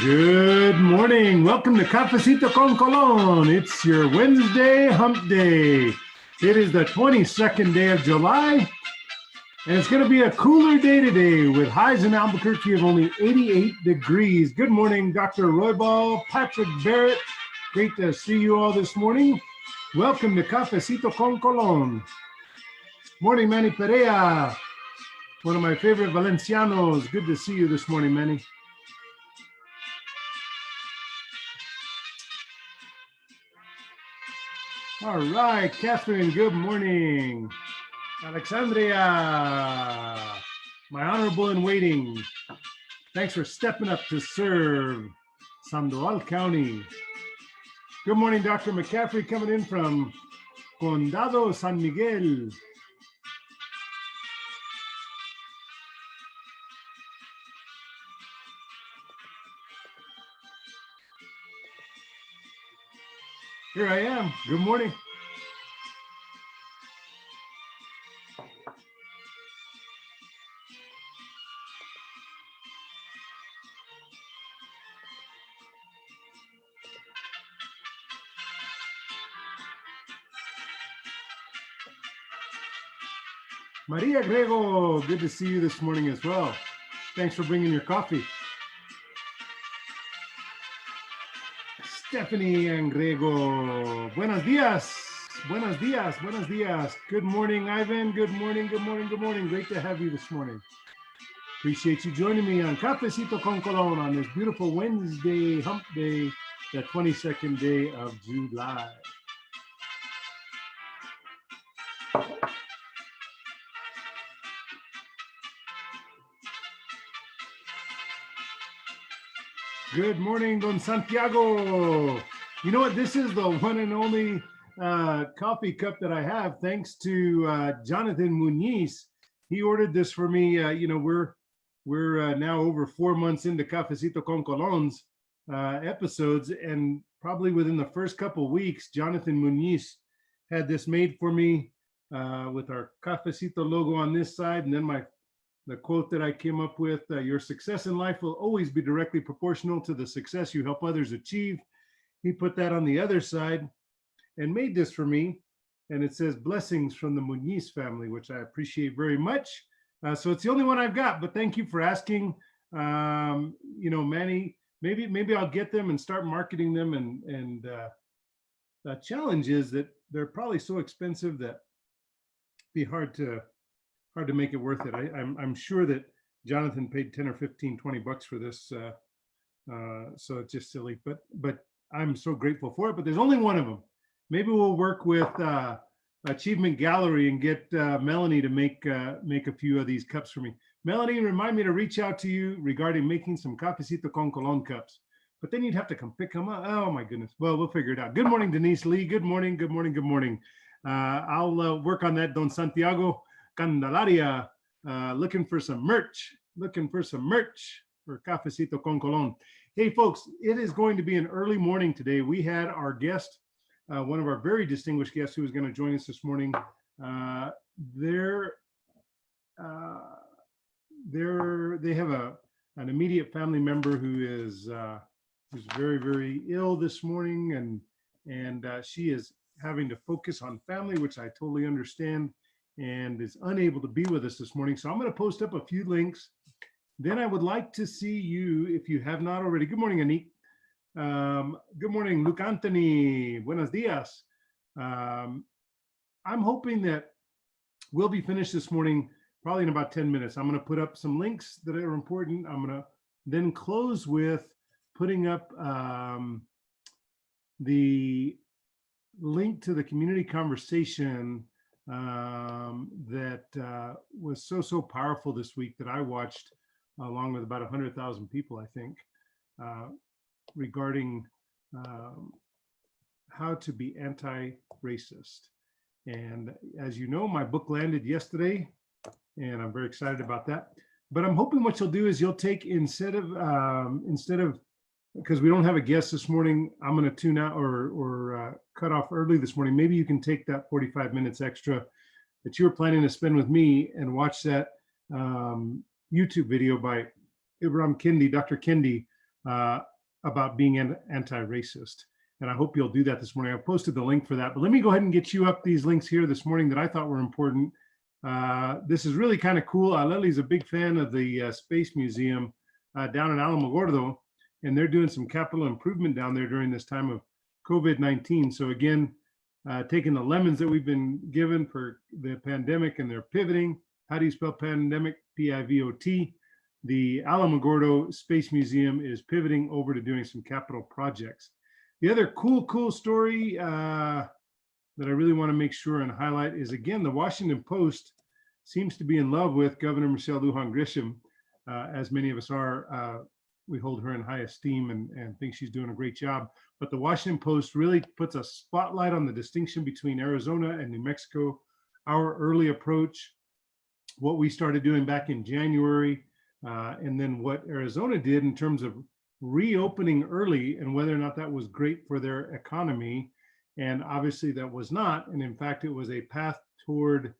Good morning. Welcome to Cafecito con Colon. It's your Wednesday hump day. It is the 22nd day of July, and it's going to be a cooler day today with highs in Albuquerque of only 88 degrees. Good morning, Dr. Roybal, Patrick Barrett. Great to see you all this morning. Welcome to Cafecito con Colon. Morning, Manny Perea, one of my favorite Valencianos. Good to see you this morning, Manny. All right, Catherine, good morning. Alexandria, my honorable in waiting. Thanks for stepping up to serve Sandoval County. Good morning, Dr. McCaffrey, coming in from Condado San Miguel. Here I am. Good morning. Maria Grego, good to see you this morning as well. Thanks for bringing your coffee. Stephanie Angrego, buenos dias, buenos dias, buenos dias. Good morning, Ivan. Good morning, good morning, good morning. Great to have you this morning. Appreciate you joining me on Cafecito con Colon on this beautiful Wednesday hump day, the 22nd day of July. Good morning, Don Santiago. You know what? This is the one and only coffee cup that I have, thanks to Jonathan Muniz. He ordered this for me. We're now over 4 months into Cafecito con Colon's episodes, and probably within the first couple of weeks, Jonathan Muniz had this made for me with our Cafecito logo on this side, and then the quote that I came up with, your success in life will always be directly proportional to the success you help others achieve. He put that on the other side and made this for me. And it says, blessings from the Muniz family, which I appreciate very much. So it's the only one I've got, but thank you for asking. Manny, maybe I'll get them and start marketing them. And the challenge is that they're probably so expensive that it'd be hard to make it worth it. I'm sure that Jonathan paid 10 or 15, 20 bucks for this. So it's just silly, but I'm so grateful for it. But there's only one of them. Maybe we'll work with Achievement Gallery and get Melanie to make a few of these cups for me. Melanie, remind me to reach out to you regarding making some Cafecito con Colon cups. But then you'd have to come pick them up. Oh my goodness. Well, we'll figure it out. Good morning, Denise Lee. Good morning, good morning, good morning. I'll work on that, Don Santiago Candelaria, looking for some merch for Cafecito con Colon. Hey folks, it is going to be an early morning today. We had our guest, one of our very distinguished guests who is going to join us this morning. They have an immediate family member who's very, very ill this morning, and she is having to focus on family, which I totally understand, and is unable to be with us this morning. So I'm going to post up a few links. Then I would like to see you, if you have not already. Good morning, Anik. Good morning, Luke Anthony. Buenos dias. I'm hoping that we'll be finished this morning probably in about 10 minutes. I'm going to put up some links that are important. I'm going to then close with putting up the link to the community conversation that was so powerful this week that I watched along with about 100,000 people, I think, regarding how to be anti-racist. And as you know, my book landed yesterday, and I'm very excited about that. But I'm hoping what you'll do is you'll take, instead of because we don't have a guest this morning, I'm going to tune out or cut off early this morning. Maybe you can take that 45 minutes extra that you were planning to spend with me and watch that YouTube video by Ibram Kendi, Dr. Kendi, uh, about being anti-racist. And I hope you'll do that this morning. I've posted the link for that. But let me go ahead and get you up these links here this morning that I thought were important. This is really kind of cool. Aleli's a big fan of the Space Museum down in Alamogordo, and they're doing some capital improvement down there during this time of COVID-19. So again, taking the lemons that we've been given for the pandemic, and they're pivoting. How do you spell pandemic? P-I-V-O-T. The Alamogordo Space Museum is pivoting over to doing some capital projects. The other cool story that I really want to make sure and highlight is, again, the Washington Post seems to be in love with Governor Michelle Lujan Grisham, as many of us are. We hold her in high esteem and think she's doing a great job. But the Washington Post really puts a spotlight on the distinction between Arizona and New Mexico, our early approach, what we started doing back in January, and then what Arizona did in terms of reopening early, and whether or not that was great for their economy. And obviously that was not. And in fact, it was a path toward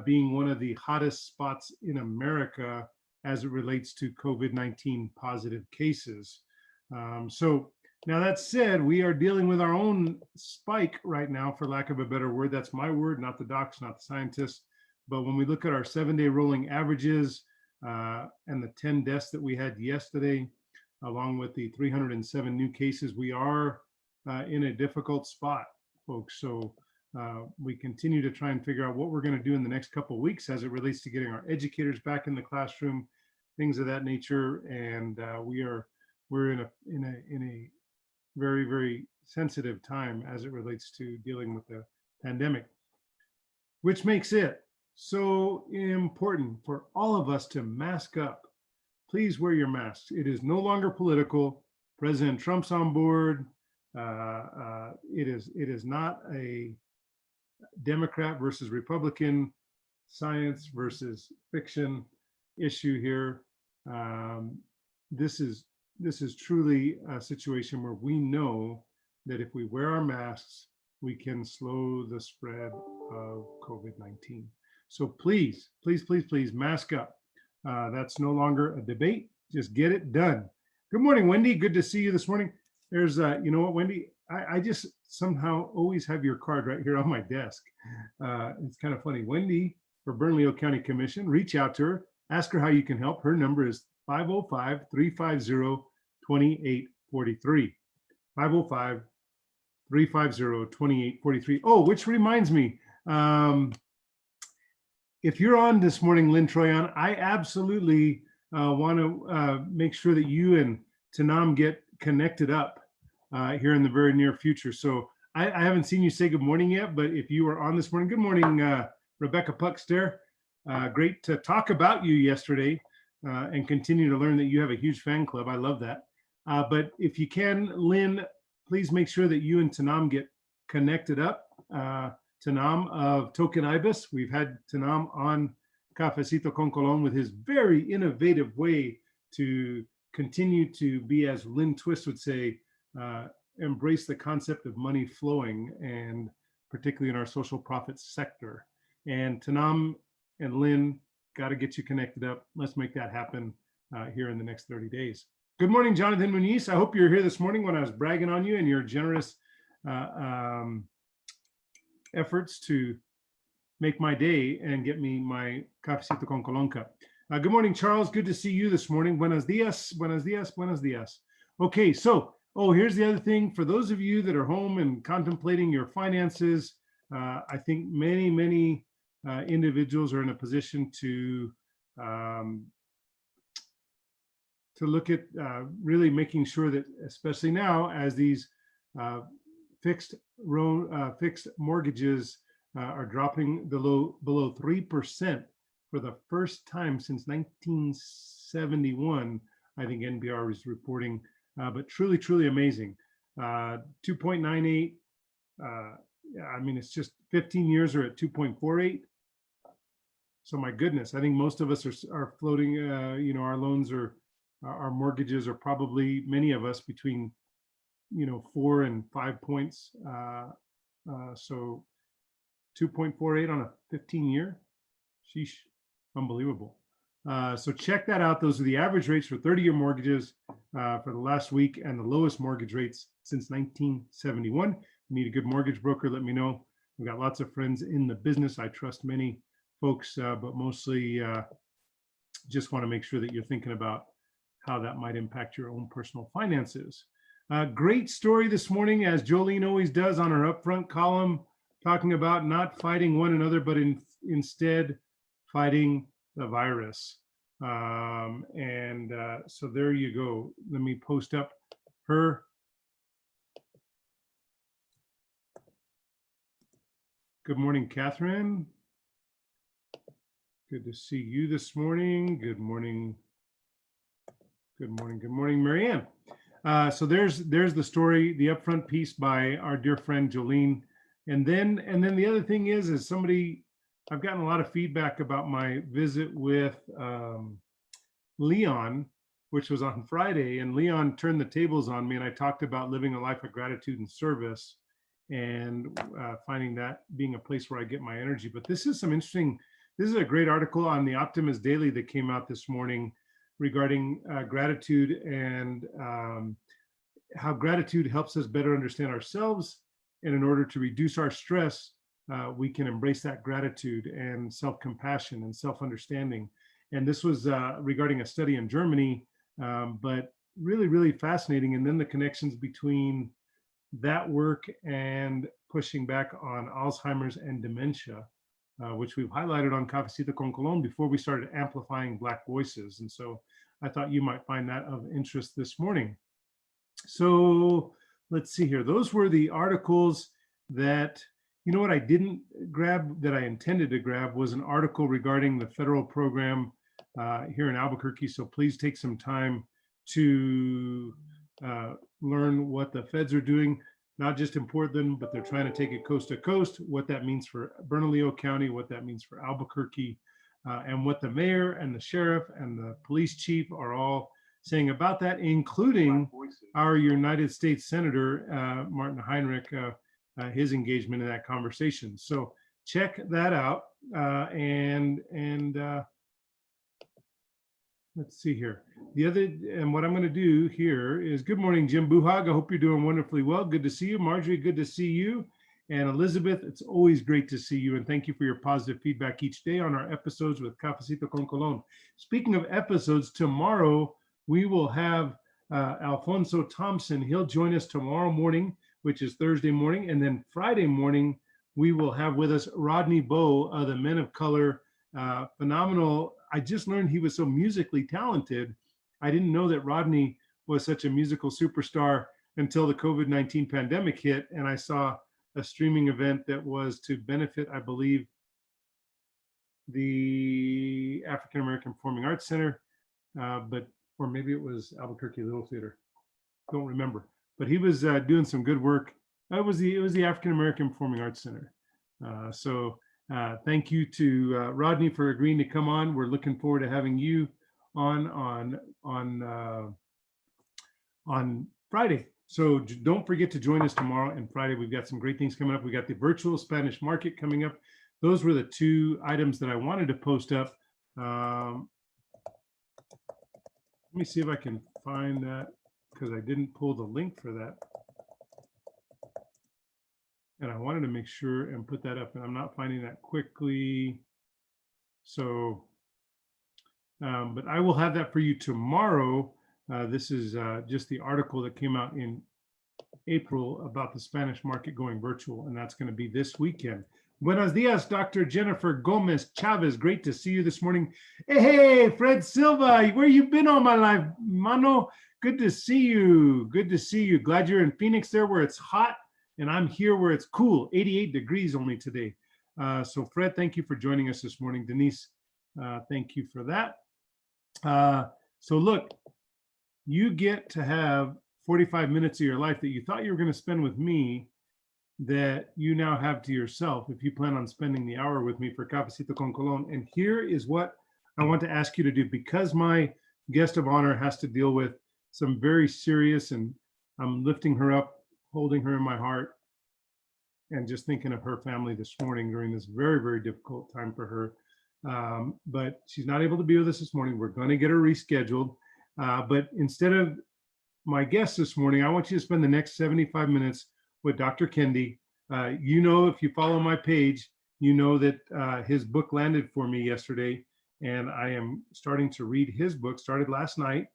being one of the hottest spots in America as it relates to COVID-19 positive cases. So now that said, we are dealing with our own spike right now, for lack of a better word. That's my word, not the docs, not the scientists. But when we look at our 7-day rolling averages and the 10 deaths that we had yesterday, along with the 307 new cases, we are in a difficult spot, folks. So we continue to try and figure out what we're going to do in the next couple of weeks as it relates to getting our educators back in the classroom, things of that nature. And we're in a very, very sensitive time as it relates to dealing with the pandemic, which makes it so important for all of us to mask up. Please wear your masks. It is no longer political. President Trump's on board. It is not a Democrat versus Republican, science versus fiction issue here. This is truly a situation where we know that if we wear our masks, we can slow the spread of COVID-19. So please mask up. That's no longer a debate. Just get it done. Good morning, Wendy. Good to see you this morning. There's, you know what, Wendy? I just somehow always have your card right here on my desk. It's kind of funny. Wendy for Bernalillo County Commission. Reach out to her. Ask her how you can help. Her number is 505-350-2843. 505-350-2843. Oh, which reminds me, if you're on this morning, Lynn Troyan, I absolutely want to make sure that you and Tanam get connected up here in the very near future. So I haven't seen you say good morning yet, but if you were on this morning, good morning, Rebecca Puckster. Great to talk about you yesterday and continue to learn that you have a huge fan club. I love that. But if you can, Lynn, please make sure that you and Tanam get connected up. Tanam of Token Ibis. We've had Tanam on Cafecito con Colon with his very innovative way to continue to be, as Lynn Twist would say, embrace the concept of money flowing, and particularly in our social profits sector. And Tanam and Lynn, got to get you connected up. Let's make that happen here in the next 30 days. Good morning, Jonathan Muniz. I hope you're here this morning when I was bragging on you and your generous efforts to make my day and get me my Cafecito con Colon cup. Good morning, Charles. Good to see you this morning. Buenos dias, buenos dias, buenos dias. Okay, so, here's the other thing. For those of you that are home and contemplating your finances, I think many individuals are in a position to look at really making sure that, especially now, as these fixed mortgages are dropping below 3% for the first time since 1971. I think NBR is reporting, but truly amazing. 2.98. I mean, it's just 15 years are at 2.48. So my goodness, I think most of us are floating. Our loans our mortgages are probably, many of us, between 4 and 5 points. So 2.48 on a 15-year, sheesh, unbelievable. So check that out. Those are the average rates for 30-year mortgages for the last week, and the lowest mortgage rates since 1971. If you need a good mortgage broker, let me know. We've got lots of friends in the business. I trust many folks, but mostly just want to make sure that you're thinking about how that might impact your own personal finances. Great story this morning, as Jolene always does on her upfront column, talking about not fighting one another, but instead fighting the virus. So there you go. Let me post up her. Good morning, Catherine. Good to see you this morning. Good morning. Good morning. Good morning, Marianne. So there's the story, the upfront piece by our dear friend Jolene. And then the other thing is somebody, I've gotten a lot of feedback about my visit with Leon, which was on Friday, and Leon turned the tables on me, and I talked about living a life of gratitude and service, and finding that being a place where I get my energy. But this is a great article on the Optimist Daily that came out this morning regarding gratitude and how gratitude helps us better understand ourselves. And in order to reduce our stress, we can embrace that gratitude and self-compassion and self-understanding. And this was regarding a study in Germany, but really, really fascinating. And then the connections between that work and pushing back on Alzheimer's and dementia, which we've highlighted on Cafecito con Colón before we started amplifying Black voices. And so I thought you might find that of interest this morning. So let's see here. Those were the articles that, you know what I didn't grab that I intended to grab was an article regarding the federal program here in Albuquerque. So please take some time to learn what the feds are doing, not just in Portland, but they're trying to take it coast to coast, what that means for Bernalillo County, what that means for Albuquerque, and what the mayor and the sheriff and the police chief are all saying about that, including our United States Senator, Martin Heinrich, his engagement in that conversation. So check that out. Let's see here. What I'm going to do here is, good morning, Jim Buhag. I hope you're doing wonderfully well. Good to see you. Marjorie, good to see you. And Elizabeth, it's always great to see you. And thank you for your positive feedback each day on our episodes with Cafecito con Colón. Speaking of episodes, tomorrow we will have Alfonso Thompson. He'll join us tomorrow morning, which is Thursday morning. And then Friday morning, we will have with us Rodney Bowe, the Men of Color, phenomenal. I just learned he was so musically talented. I didn't know that Rodney was such a musical superstar until the COVID-19 pandemic hit, and I saw a streaming event that was to benefit, I believe, the African American Performing Arts Center, or maybe it was Albuquerque Little Theater. Don't remember, but he was doing some good work. It was the African American Performing Arts Center. Thank you to Rodney for agreeing to come on. We're looking forward to having you on Friday. So don't forget to join us tomorrow and Friday. We've got some great things coming up. We got the virtual Spanish market coming up. Those were the two items that I wanted to post up. Let me see if I can find that, because I didn't pull the link for that. And I wanted to make sure and put that up, and I'm not finding that quickly. So, but I will have that for you tomorrow. This is just the article that came out in April about the Spanish market going virtual, and that's going to be this weekend. Buenos dias, Dr. Jennifer Gomez Chavez. Great to see you this morning. Hey, Fred Silva, where you been all my life, mano? Good to see you. Good to see you. Glad you're in Phoenix there where it's hot. And I'm here where it's cool, 88 degrees only today. So Fred, thank you for joining us this morning. Denise, thank you for that. So look, you get to have 45 minutes of your life that you thought you were going to spend with me that you now have to yourself if you plan on spending the hour with me for Cafecito con Colón. And here is what I want to ask you to do, because my guest of honor has to deal with some very serious, and I'm lifting her up, holding her in my heart, and just thinking of her family this morning during this very, very difficult time for her. but she's not able to be with us this morning. We're going to get her rescheduled. But instead of my guest this morning, I want you to spend the next 75 minutes with Dr. Kendi. If you follow my page, you know that his book landed for me yesterday, and I am starting to read his book, started last night,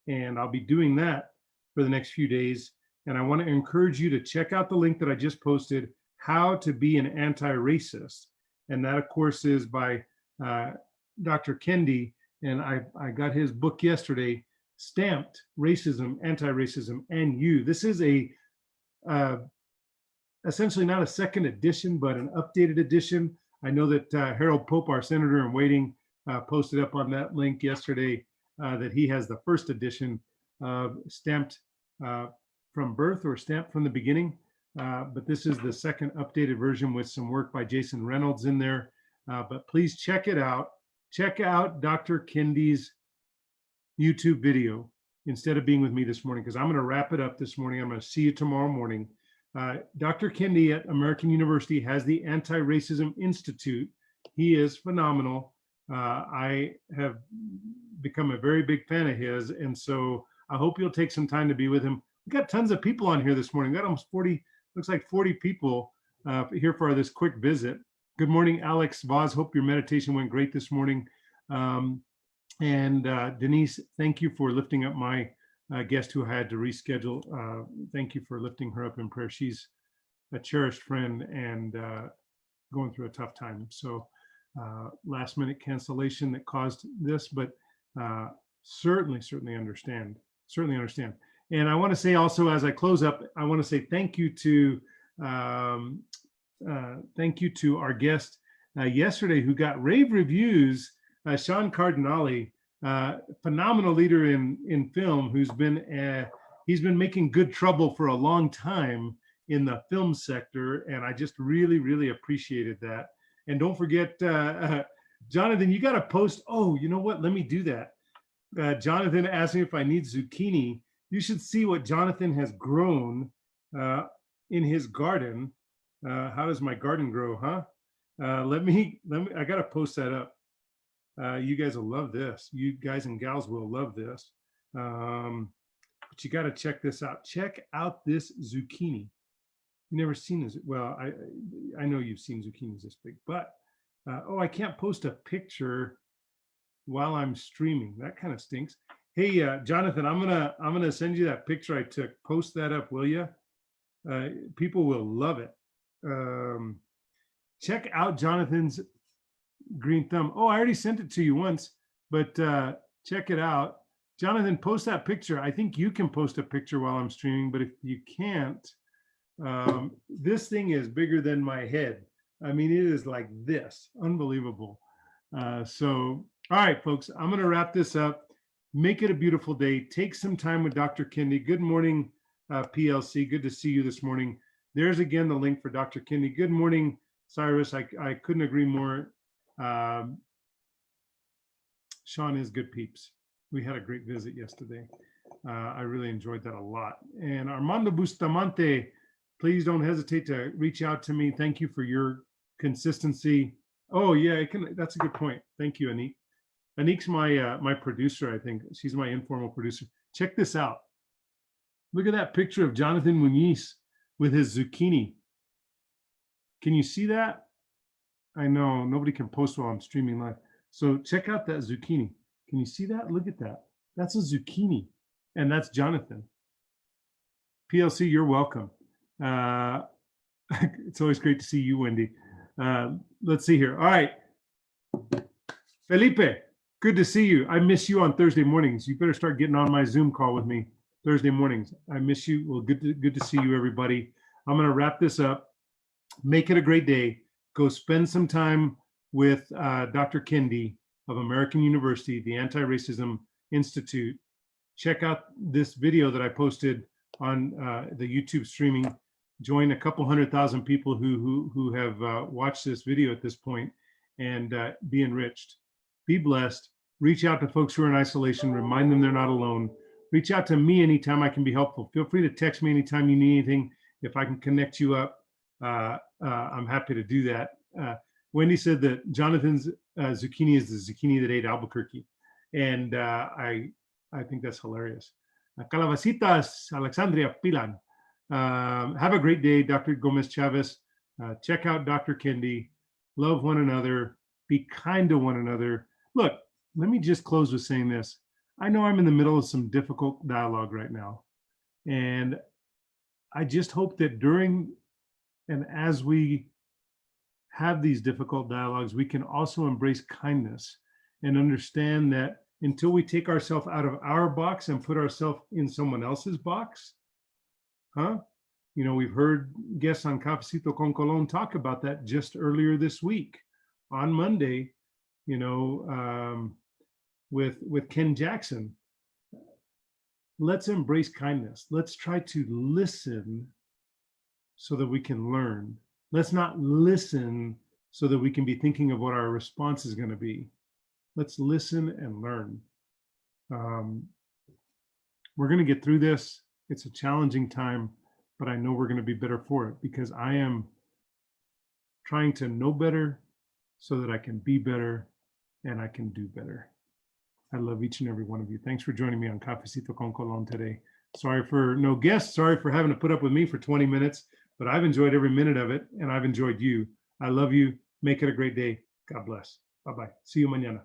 and I'll be doing that for the next few days. And I want to encourage you to check out the link that I just posted, How to Be an Anti-Racist. And that, of course, is by Dr. Kendi. And I got his book yesterday, stamped Racism, Anti-Racism, and You. This is essentially not a second edition, but an updated edition. I know that Harold Pope, our senator in waiting, posted up on that link yesterday that he has the first edition stamped from birth or stamped from the beginning. But this is the second updated version with some work by Jason Reynolds in there. But please check it out. Check out Dr. Kendi's YouTube video instead of being with me this morning, because I'm going to wrap it up this morning. I'm going to see you tomorrow morning. Dr. Kendi at American University has the Anti-Racism Institute. He is phenomenal. I have become a very big fan of his, and so I hope you'll take some time to be with him. We got tons of people on here this morning. We got almost 40, looks like 40 people here for this quick visit. Good morning, Alex Voz. Hope your meditation went great this morning. And Denise, thank you for lifting up my guest who I had to reschedule. Thank you for lifting her up in prayer. She's a cherished friend and going through a tough time. So last minute cancellation that caused this, but certainly understand. And I want to say also, as I close up, I want to say thank you to our guest yesterday who got rave reviews, Sean Cardinale, phenomenal leader in film, he's been making good trouble for a long time in the film sector, and I just really appreciated that. And don't forget, Jonathan, you got to post. Oh, you know what? Let me do that. Jonathan asked me if I need zucchini. You should see what Jonathan has grown in his garden. How does my garden grow, huh? Let me, I got to post that up. You guys will love this. You guys and gals will love this. But you got to check this out. Check out this zucchini. You never seen this. Well, I know you've seen zucchinis this big, but I can't post a picture while I'm streaming. That kind of stinks. Hey, Jonathan, I'm gonna send you that picture I took. Post that up, will you? People will love it. Check out Jonathan's green thumb. Oh, I already sent it to you once, but check it out. Jonathan, post that picture. I think you can post a picture while I'm streaming, but if you can't, this thing is bigger than my head. I mean, it is like this, unbelievable. So, all right, folks, I'm going to wrap this up. Make it a beautiful day. Take some time with Dr. Kendi. Good morning, PLC. Good to see you this morning. There's again the link for Dr. Kendi. Good morning, Cyrus. I couldn't agree more. Sean is good peeps. We had a great visit yesterday. I really enjoyed that a lot. And Armando Bustamante, please don't hesitate to reach out to me. Thank you for your consistency. Oh yeah, that's a good point. Thank you, Anik. Anik's my producer, I think. She's my informal producer. Check this out. Look at that picture of Jonathan Muniz with his zucchini. Can you see that? I know nobody can post while I'm streaming live. So check out that zucchini. Can you see that? Look at that. That's a zucchini. And that's Jonathan. PLC, you're welcome. It's always great to see you, Wendy. Let's see here. All right. Felipe, good to see you. I miss you on Thursday mornings. You better start getting on my Zoom call with me Thursday mornings. I miss you. Well, good to see you, everybody. I'm going to wrap this up. Make it a great day. Go spend some time with Dr. Kendi of American University, the Anti-Racism Institute. Check out this video that I posted on the YouTube streaming. Join a couple 100,000 people who have watched this video at this point, and be enriched. Be blessed. Reach out to folks who are in isolation. Remind them they're not alone. Reach out to me anytime I can be helpful. Feel free to text me anytime you need anything. If I can connect you up, I'm happy to do that. Wendy said that Jonathan's zucchini is the zucchini that ate Albuquerque, and I think that's hilarious. Calabacitas, Alexandria Pilan. Have a great day, Dr. Gomez Chavez. Check out Dr. Kendi. Love one another. Be kind to one another. Look, let me just close with saying this. I know I'm in the middle of some difficult dialogue right now. And I just hope that during and as we have these difficult dialogues, we can also embrace kindness and understand that until we take ourselves out of our box and put ourselves in someone else's box, you know, we've heard guests on Cafecito con Colon talk about that just earlier this week on Monday, you know, with Ken Jackson. Let's embrace kindness. Let's try to listen so that we can learn. Let's not listen so that we can be thinking of what our response is going to be. Let's listen and learn. We're going to get through this. It's a challenging time, but I know we're going to be better for it because I am trying to know better so that I can be better and I can do better. I love each and every one of you. Thanks for joining me on Cafecito con Colon today. Sorry for no guests. Sorry for having to put up with me for 20 minutes, but I've enjoyed every minute of it and I've enjoyed you. I love you. Make it a great day. God bless. Bye-bye. See you mañana.